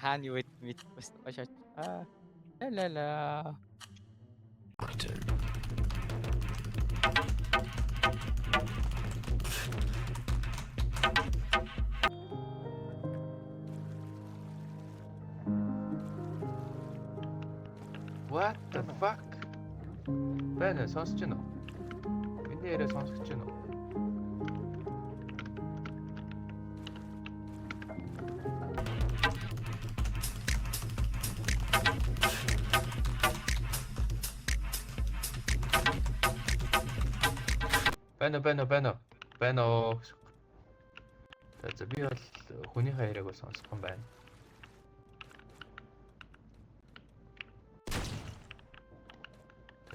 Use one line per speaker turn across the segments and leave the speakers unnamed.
хаана юу мэд бас гашаач. Ла.
What the fuck? Байна сонсож байна уу? Миний яриа сонсож байна уу? Байна уу? За би бол хүнийхээ яриаг бол сонсох юм байна.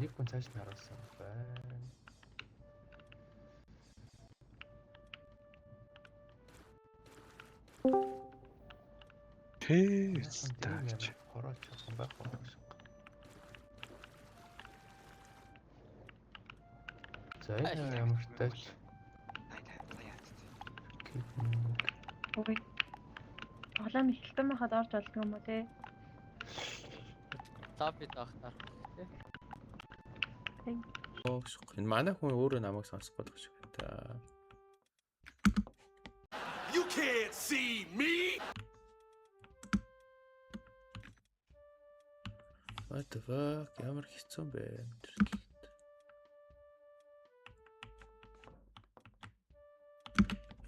Нэг хүн цааш нь харуулсан байна.
Тэстаач.
Хороолч юм байх уу? За ямар ч тач.
Ой. Олоо мэхэлтэн махад орж олдго юм уу те?
Тапи тахтар.
Энэ манай хүн өөрөө намайг сонсох гэдэг шиг та.
You can't see me.
What the fuck? Ямар хэцүү бэ?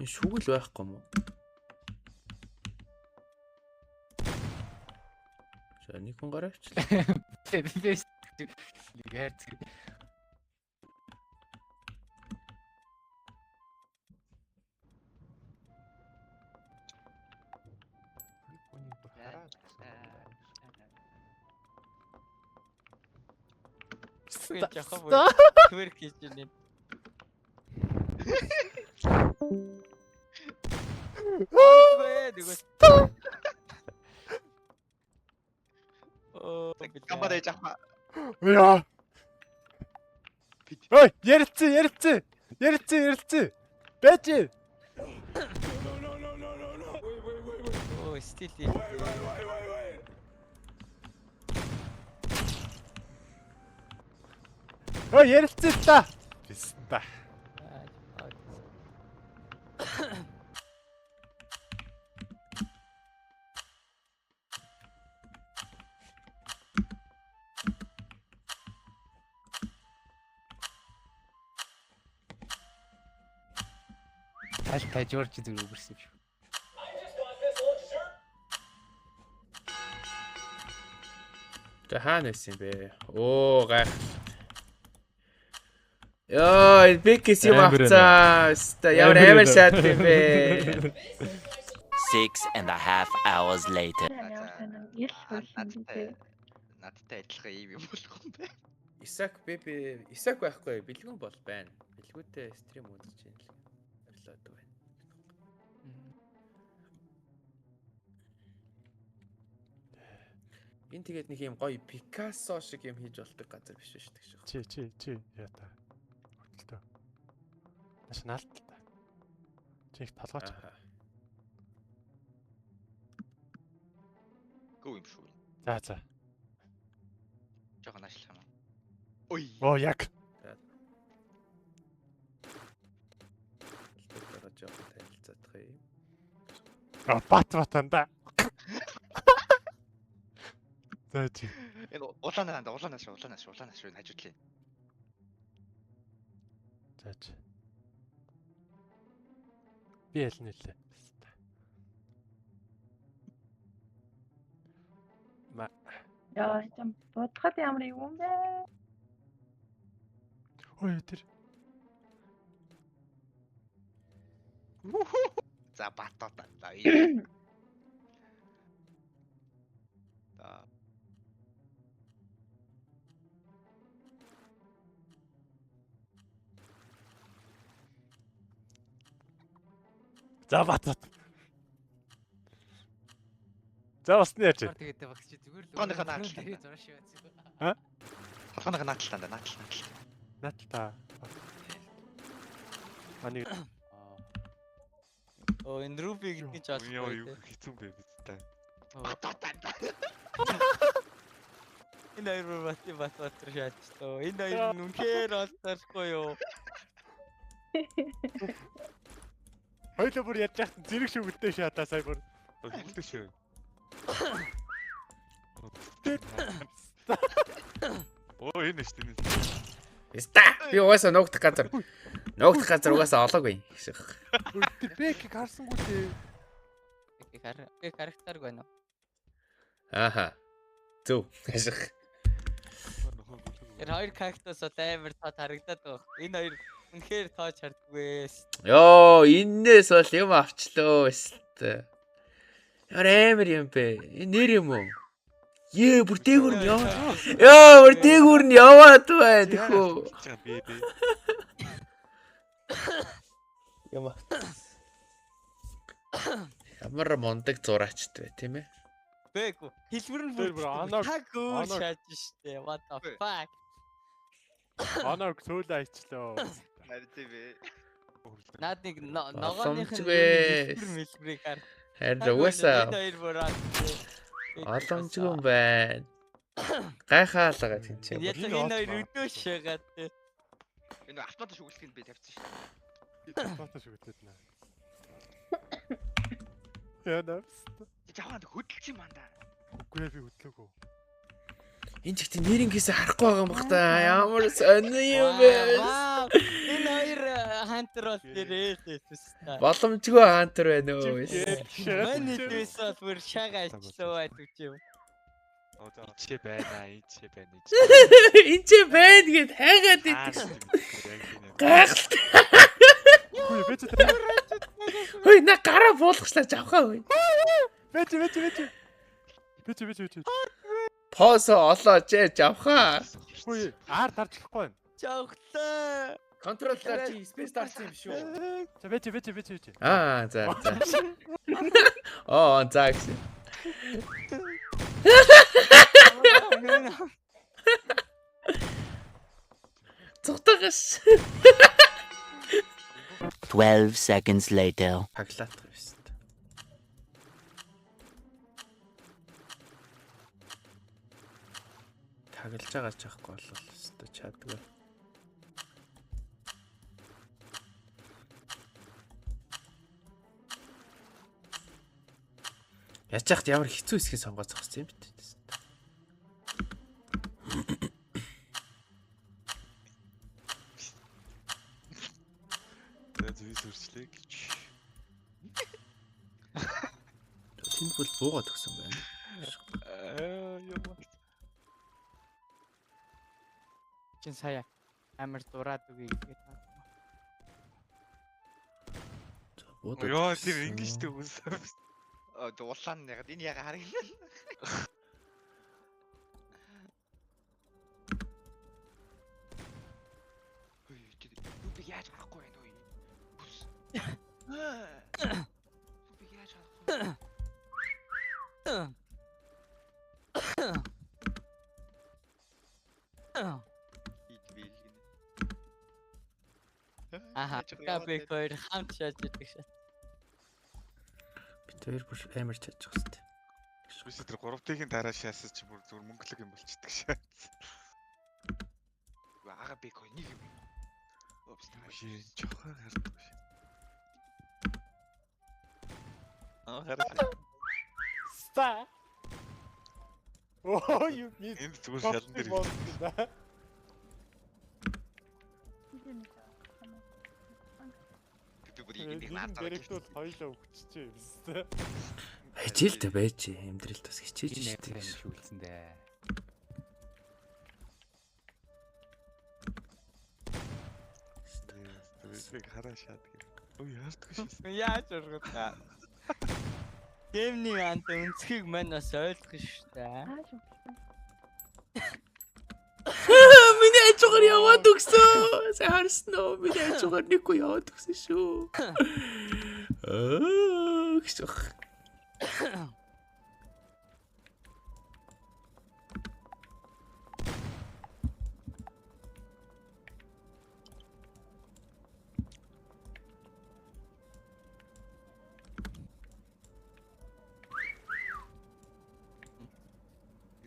Энэ шүгэл байхгүй юм уу? За нэг хүн гараа авчлаа.
Бэст. Лигэт. Тверк хийж байна.
Камбарэ жахма.
Яа. Ой, ярилцсан. Бэж.
Оо, стил.
Ой, ярилцсан та. Биста.
Алтай Жорж зүг өгөрсөн шүү.
Тэ хаана байсан бэ? Оо гайх. Яа, бикис юм авцаа. Ямар амар шат юм бэ?
6.5 hours later.
Надтай адилхан юм болох юм бэ?
Исак байхгүй бэлгүүн бол байна. Бэлгүүтэй стрим үзэж байна л. Орлоод байна. Энэ тэгээд нэг юм гоё Пикассо шиг юм хийж болдог газар биш шүү дээ.
Чи яа та. Хөдөлтөө. Национал та. Чи их толгойч.
Гүү юм шүү.
За.
Жохон ашлах юм. Ой.
Оо яг.
Жохон танилцах юм.
Батанда. За чи.
Энэ улаанаас шүү хажуудлаа.
За чи. Би ял нэлээ.
Яа, чам бодход ямар юм бэ?
Ой тэр.
За батаа.
За батат. За усны яач.
Тэгээд багч зүгээр л.
Тооныхоо наадлаа.
Ха?
Тооныхоо наадлаа.
Наатта. Ани.
Оо, энэ Руби гэдгийг ч олох.
Хэцүү бэ бидтэй.
Бататаа.
Энэ хоёр бат шаачтоо. Энэ хоёр үнхээр олдохгүй юу?
Хоёлоо бүр яаж яах зэрэг шүгэлтэй шатаа сая бүр.
Хилдэг шүү. Оо энэ шүү дээ.
Ста. Би угаасаа нуугдах газар. Нуугдах газар угаасаа олоогүй.
Бэк харсангүй дээ.
Би характарг байна уу?
Ааха. Зөв. Ашиг.
Тэр хоёр кактус амар тод харагдаад байгаа. Энэ хоёр үнхээр тоож хардггүй.
Йоо, энээс бол юм авчлаа өстэй. Яар амар юм бэ? Энэ нэр юм уу? Ее, бүр дээгүүр нь яваа. Яа, бүр дээгүүр нь яваад байна тэхүү.
Би.
Яма. Ямар мундаг зураач бай, тийм ээ?
Бээгүү. Хэлбэр нь
Тэр бүр анаа-
таг өөр
анаа-
шааж штэ. What the fuck?
Анаг сөүлээ айчлаа.
Харин тийм.
Наад нэг ногооных нь
Боломжгүй.
хэлбэрийг хар.
Харин угаасаа
Энэ хоёр бураад.
боломжгүй байна. Гайхаалгаа тэнцээ.
Яг энэ хоёр өдөөш шагаад.
Энэ автомат шүглэхийг би тавьсан шүү.
Тото шүглээд наа. Яа навс.
Жавханд хөдөлж юм андаа.
Үгүй би хөдлөөгүй.
Энэ ч ихтэй нэрнгээсээ харахгүй байгаа юм бах та. Ямар сони юм бэ?
Энэ хоёр хантер бол дээрээ төстэй.
Боломжгүй хаантар байна өө.
Манай дэс бол бүр шагаачлаа байдаг юм.
Ичээ байна.
Энд ч байна гэд хайгаад идэг. Гайхалтай.
Үгүй би ч
Хөөе на гараа буулгачлаа жавхаа хөөе.
Бич.
Посо олооч жавхаа.
Үгүй аар тарж болохгүй байна.
Жавхлаа.
Контроллоор чи спейс дарсан юм шүү.
За бич.
Аа за. Оо за гэсэн. Цогтогоос.
12 seconds later.
Хаглаах юм шүү дээ. Таглаж байгаа ч ахгүй болол өстой чаддгүй. Ячаахт ямар хэцүү хэсгийг сонгооцох гэсэн юм бэ?
Зүгээс үрчлээ гэж.
Тэнд бол буугаад өгсөн байна.
Юм.
Чин сая амар дураад үгүй гэдэг.
Буудаад.
Яа тийм инглиштэй үгсэн.
Дуулаан яг энэ яг харагна. Хөөе, би яаж харахгүй байна уу? Бүс. Би яаж харахгүй?
Аха, капик хоёр хамт шааж идэг шээ.
Бид хоёр бүр амар чадчих хэвчээ.
Биш тэр 3-ийн дараа шаасаж чи бүр зүгээр мөнгөлөг юм болчихдаг шээ.
Ага би кой нэг юм. Опс
Биш жоохон хардаг шээ. Хараа.
Ста. Оо юу би.
Энд зүгээр шалан дээр.
би бүр нэг наадаа.
Дэрэгтүүд хоёлоо өгччихээ юм зү.
Хичээл тэ байж амьдралд бас хичээж штеп.
шүүлсэн дээ.
Тэрийг хараа шаадаг. Ой яардаг шээ.
Яаж ургата. Гэмний ант өнцгийг мань бас ойлгох шүү дээ.
Миний ачгаар яваад өгсөн. Сайн харсан уу? Миний ачгаар нэггүй яваад өгсөн шүү. Гэх.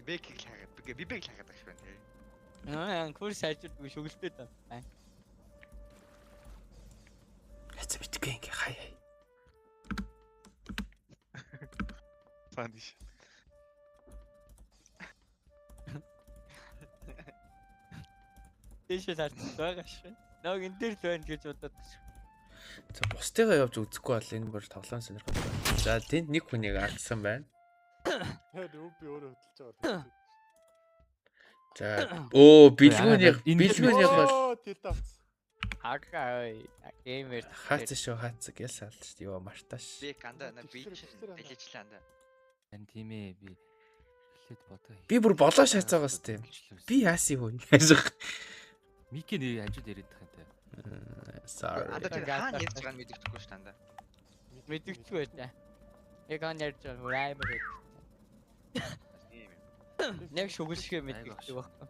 Бэкийг л хагаад. Би бэкийг л хагаад байгаа шүү дээ.
Аа курс хайждаг шүгэлтэй таа.
Яцаа битгүй ингээ хай.
Фаниш.
Тийш харж байгаа шүү. Ног энэ дээр л байна гэж бодоод байна.
За бусдыгаа явж үзэхгүй бол энэ бүр тоглоом сонирхолтой. За тэнд нэг хүнийг алдсан байна.
Би өөрөө хөдөлж байгаа.
За бэлгүүнийх бол
тэр давц.
Хагай геймер
хаац шүү хаац гэж салж шүү. Йоо марташ.
Бэк анда би дэлгэжлээ анда.
Ань тийм ээ би эхлээд бодоо.
Би бүр болоо шаацаагаа сте. Би яасан хөө.
Микийн хажууд яриад байгаа юм те.
Sorry.
Анда тэр хаана ярьж байгааг мэддэхгүй шүү дээ.
мэдэгчгүй байлаа. Яг ан ярьж байгаа амар байд. Яг шүгэлшгэ мэдэгчгүй байхгүй.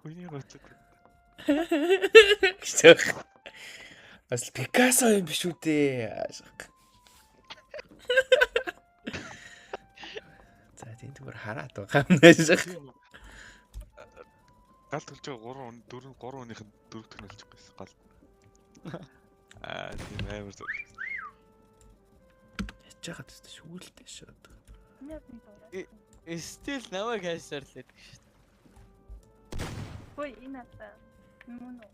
Хүний гоцог.
Бас Пикассо юм биш үү дээ. За тийм зүгээр хараад байгаа юм шиг.
Гал төлж байгаа 3 хүнийх нь 4 төгнөлж байсан гал. Тийм амар зөв.
Яж байгаа тест шүгэлтэй шүү.
Стил намайг хайсарлаад гэж шүү.
Ой энэ ата. Мөн үү?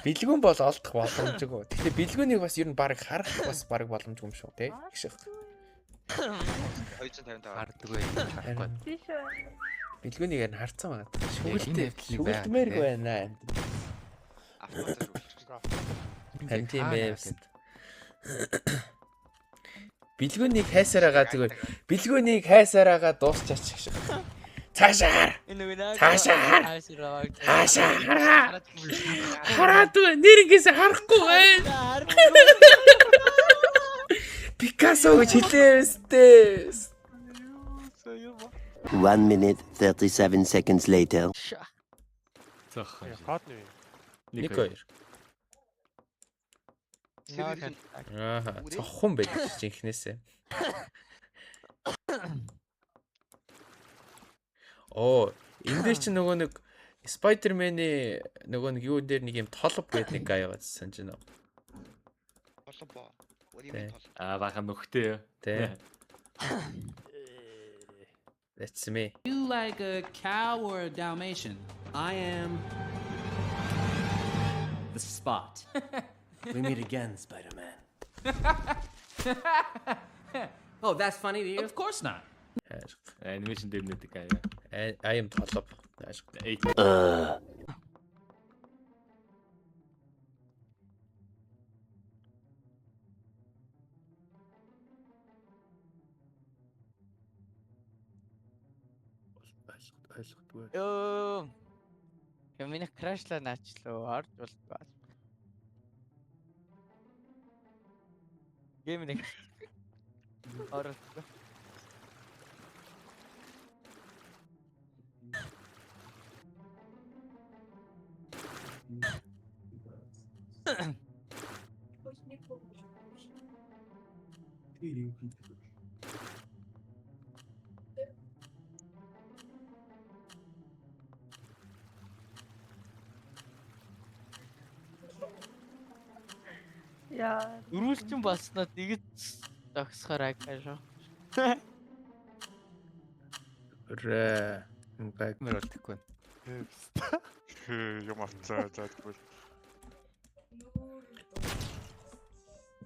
Бэлгүүн бол олдох боломжгүй. Тэгэхээр бэлгүүнийг бас ер нь баг харах бас баг боломжгүй юм шүү те. Гэх шиг.
255.
Хардгүй харахгүй.
Тийш.
Бэлгүүнийг яг харцсан байна.
Энэ
Шүгэлтмээр байна.
Автомат руу.
Харин тийм ээ. Бэлгүүнийг хайсараагаа зүгээр. Бэлгүүнийг хайсараагаа дуусчаач шиг. Цаашаа.
Энэ үнийг
Цаашаа.
Цаашаа.
Хараад нэрнээс харахгүй байна. Пикассо гэж хэлээвэстэй.
1 minute 37 seconds later.
Цах.
Код нь.
Нэг хоёр. Аа, цохон байдаг жинхнээсээ. Оо, эндээ чи нөгөө нэг Spider-Man-ы нөгөө нэг юу дээр нэг юм толб гэдэг нэг гай яваад санаж байна.
Толбоо. Өөрийн толбоо.
Бахан нөхтэй.
Тэ. That's me.
You like a cow or a Dalmatian? I am the Spot. We meet again, Spider-Man. Oh, that's funny to you? Of course not.
Анимашн дээр нэг гай.
I am толб. Ойлгохгүй.
Ёо. Миний крашлаа наачлаа. Орж болтгоо. Гейм нэг. Оролцоо.
Яа.
Өрүүлчин болсноо тэгж зогсохоор агашаа.
Рэ. Баг
Мэр болтхгүй.
Юм авцаа заадгүй.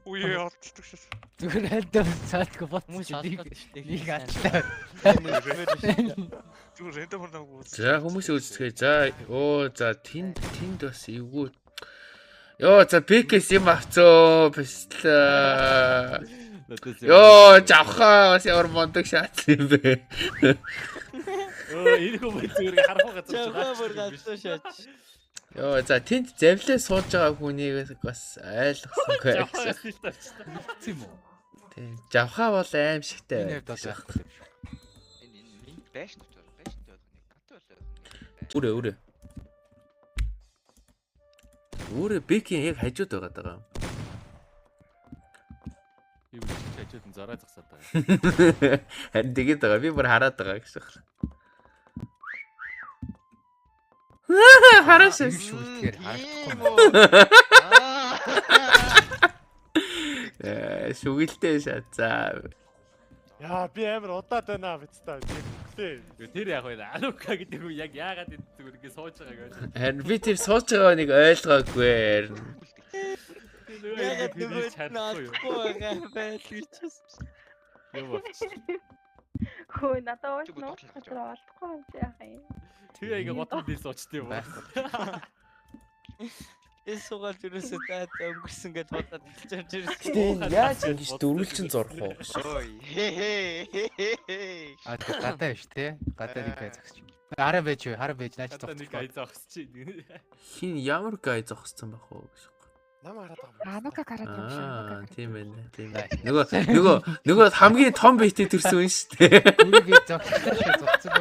Үе олддог шээ.
Зүгээр хадаа цаадгүй хүмүүс олддог шүү дээ. Нэг ачлаа.
Зүгээр энэ хурдан гоо.
За хүмүүс үздэгэ. За за тэнд бас эвгүй. Йоо за бикэс юм авцоо бисла. Йоо жавхаа бас ямар мондөг шат юм бэ.
Энэ хүмүүс зүгээр харах газар
Жаахан бүр гацсан шаач.
Йоо за тэнд завлаа сууж байгаа хүнийг бас ойлгосонгүй.
Тийм үү?
Тийм жавхаа бол аим шигтэй.
Энэ хэвд бол байхгүй.
Энэ байшин дотор. Байшин дотор. Гатаа болоо.
Үрэ. Өөрөө Бекийн яг хажууд байгаа даа.
Би бүр хажууд нь зараа зогсоод байгаа.
Харин тэгээд байгаа. Би бүр хараад байгаа гэсэн. Хараач.
шүлгээр харагдахгүй.
Шүгэлтэй шатцаа.
Яа би амар удаад байна бицтэй. Тэглээ.
Тэр яг байна. Алука гэдэг нь яг яагаад энэ зүгээр ингэ сууж байгааг ойлгоо.
Харин би тэр сууж байгаа нэг ойлгоогүй харин.
Яг нөгөө наадгүй байгаа байлгийчээс.
Юу болчих.
Хөө надад ууш нууц газар олдохгүй юм чи яах юм.
Тэр яг готод дэс очтой юм байна.
Эсугаар юусаа таа өнгөрсөн гэж бодоод хэлчихэж ирсэн.
Гэтэ яаж ингэж дөрвөлжин зурх уу?
Ой.
А гадаа биш те. Гадаа нэг гай зогсч. Хараа байж наач
Одоо нэг ай зогсож чинь.
Хин ямар гай зогссон байх уу гэж.
Нам хараад байгаа.
Нука гараад юм шиг.
Тийм байна. Тийм байна. Нөгөө хамгийн том битээ төрсөн юм шүү дээ.
Бүрийгээ зогссон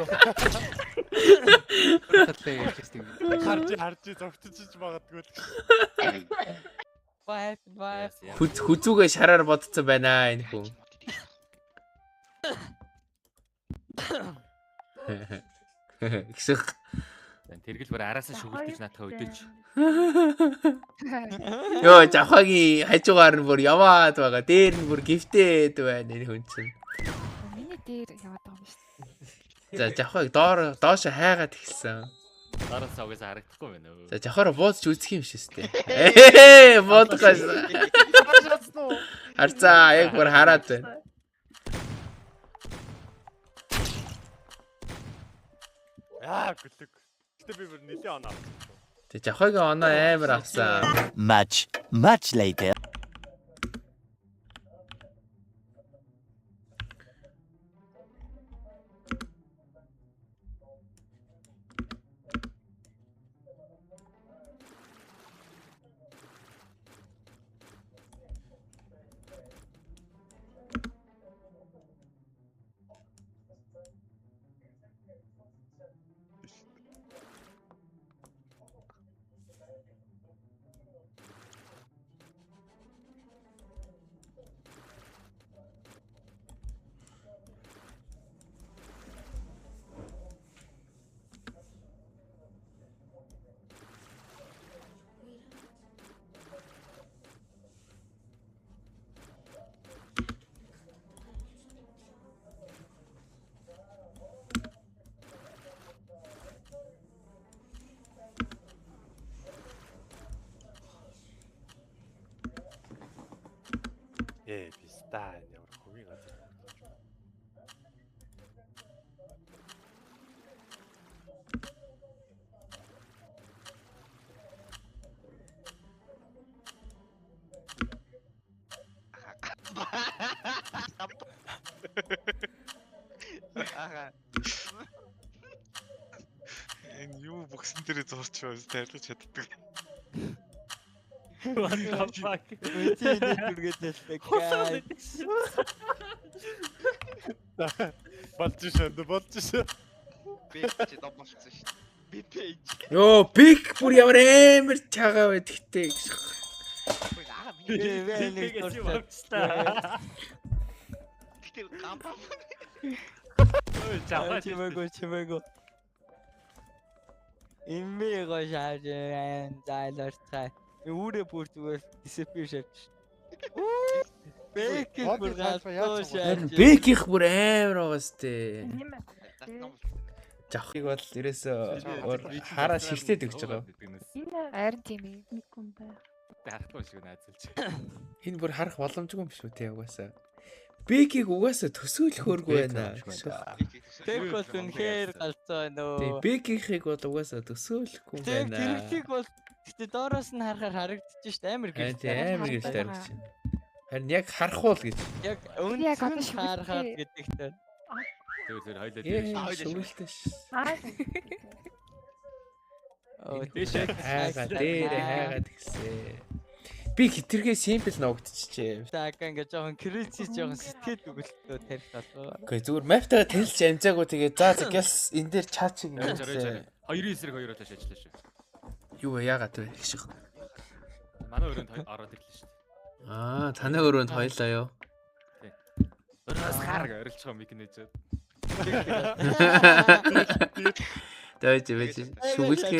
Харж зогтчихж магадгүй л.
Вайп.
Хүзүүгээ шараар бодцсон байна энэ хүн. Гисэх.
Тэргэл бүр араасаа шүглдэж наатаа өдөж.
Йоо, жавхагийн хажуугаар нь бүр яваад байгаа. Дээр нь бүр гифтээд байна энэ хүн чинь.
Миний дээр яваад байгаа юм шүү.
За, жавхаг доош хайгаад ихсэн.
Дараас угаасаа харагдахгүй байна.
За, жавхаараа буудж үзэх юм шээс тээ. Буудгаас. Харцаа, яг бүр хараад байна.
Яа гүлэг. Гэтэ би бүр нэлээ оноо.
Тэг жавхагийн оноо амар авсан.
Much later.
Писта ямар хувийн газар.
Энэ юу боксын дээр зурч байвал тайлгаж чаддаг.
What the fuck?
Үгүй дүргээд хэлдэг.
Болчихсон.
Би ч домошсон шүү дээ. Би пэйж.
Йоо, бик бүр ямар амар чагаа байд гэтээ гэж.
Гэтэ гампаа.
Чимэго. Имэго шаажэн зайларцай. Үүрээ бүр зүгээр disappear шавч. Бэкийг бүр галзуу шааж.
Бэких бүр амар байгаас тээ.
Тийм ээ.
Жавхыг бол ерөөсөө хараа ширтээд өгч байгаа.
Энэ харин тийм ээ. Нэг юм байна.
Харахгүй шиг наазалж.
Энэ бүр харах боломжгүй юм шүү те угаасаа. Бэкийг угаасаа төсөөлөхөөргүй байна.
Бэк бол үнэхээр галзуу байна
Тийм
өө.
бэкийнхийг бол угаасаа төсөөлөхгүй
Тэр
байна.
тэрхийг бол гэтээ доороос нь харахаар харагдчих шүү дээ амар
Харин
гэрэл.
тийм амар гэрэлтэй харагдаж байна. Харин яг харахуул гэж.
Яг
Яг одоо
өнцгөн
шүглээ.
харахад гэдэгтэй.
Тэр хоёлаа
Ээ,
дээш.
шүгэлтэй ш.
Аа.
Дээш
Хайгаа дээр хайгаад гисэн. Би хитргээ simple ногдчихжээ.
таага ингээ жоохон крэзи жоохон сэтгэл өгөлтөө тарих болоо.
Окей, зүгээр маптайгаа танилж амжаагүй тэгээ за гяс энэ дээр чаачиг
Хоёрын
нэ.
эсрэг хоёроо тааш ажиллаа шүү.
Юу вэ яагаад вэ гэх шиг.
Манай өрөөнд ороод ирлээ шүү дээ.
Аа, танай өрөөнд хоёлаа юу?
Өрөөс хар гэж орилж байгаа миг нэж.
Дайж байж шүглэх.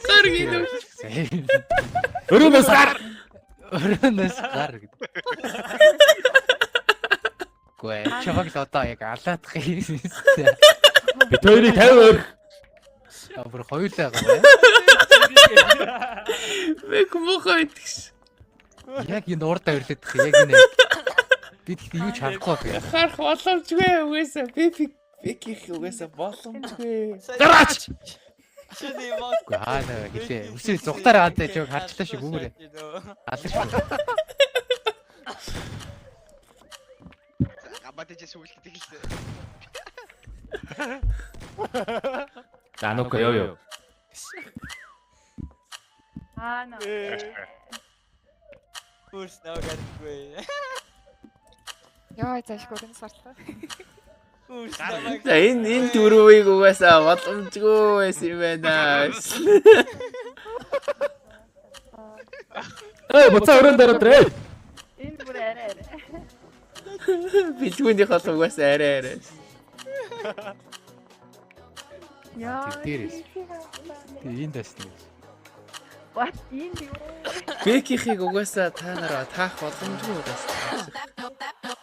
Гар гинэ.
Өрөөнөөс гар. Өрөөнөөс гар гэдэг. Гүй чамаг л одоо яг алаадах юм. Бид хоёрыг 50 өр. Бүр хоёулаа байгаа.
Мэг мохой тэгш.
Яг энэ уурдаа өрлөдөх яг энэ. Бид юу ч харахгүй.
Харах боломжгүй угаасаа бик угаасаа боломжгүй.
Гараач.
Шүний мод.
Гүй хаана хэлээ. Үсээ зүгтаар хаатай жог харчлаа шиг үүрээ. Алж.
Габатэж сүгэлт тэгэлээ.
Дануко ёо.
Аа на.
Бүрс навгадгүй.
Яа цааш гөрөн сарлаа.
Бүрс навгад.
За энэ дөрвийг угаасаа боломжгүй байсан юм байна.
Буцаа өрөөнд ороод.
Энэ бүр арай.
Бэлгүүний хол угаасаа арай.
Яа.
Дээрээс. Энд дэстэй.
What in you?
Бекихийг угаасаа та нараа таах боломжгүй угаасаа.